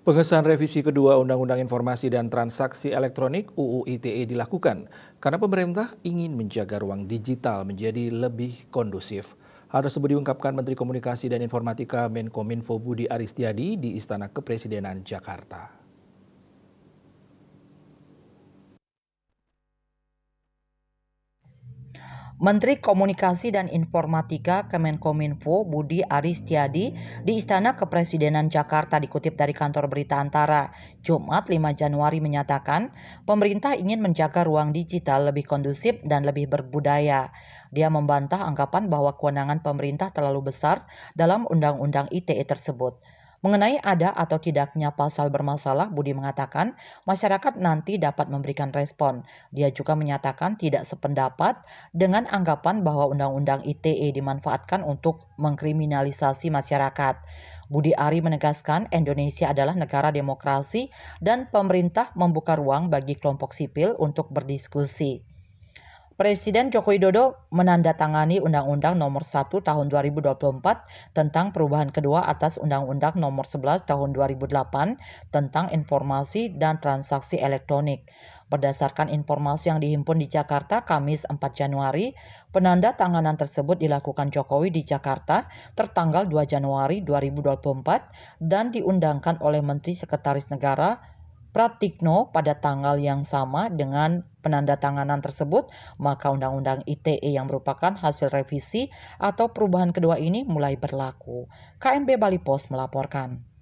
Pengesahan revisi kedua Undang-Undang Informasi dan Transaksi Elektronik (UU ITE) dilakukan karena pemerintah ingin menjaga ruang digital menjadi lebih kondusif. Hal tersebut diungkapkan Menteri Komunikasi dan Informatika Menkominfo Budi Aristiadi di Istana Kepresidenan Jakarta. Menteri Komunikasi dan Informatika Kemenkominfo Budi Aristiadi di Istana Kepresidenan Jakarta dikutip dari kantor berita Antara, Jumat 5 Januari menyatakan, pemerintah ingin menjaga ruang digital lebih kondusif dan lebih berbudaya. Dia membantah anggapan bahwa kewenangan pemerintah terlalu besar dalam Undang-Undang ITE tersebut. Mengenai ada atau tidaknya pasal bermasalah, Budi mengatakan masyarakat nanti dapat memberikan respon. Dia juga menyatakan tidak sependapat dengan anggapan bahwa Undang-Undang ITE dimanfaatkan untuk mengkriminalisasi masyarakat. Budi Ari menegaskan Indonesia adalah negara demokrasi dan pemerintah membuka ruang bagi kelompok sipil untuk berdiskusi. Presiden Joko Widodo menandatangani Undang-Undang Nomor 1 Tahun 2024 tentang perubahan kedua atas Undang-Undang Nomor 11 Tahun 2008 tentang informasi dan transaksi elektronik. Berdasarkan informasi yang dihimpun di Jakarta Kamis 4 Januari, penandatanganan tersebut dilakukan Jokowi di Jakarta tertanggal 2 Januari 2024 dan diundangkan oleh Menteri Sekretaris Negara Pratikno pada tanggal yang sama dengan penandatanganan tersebut, maka Undang-Undang ITE yang merupakan hasil revisi atau perubahan kedua ini mulai berlaku. KMB Bali Pos melaporkan.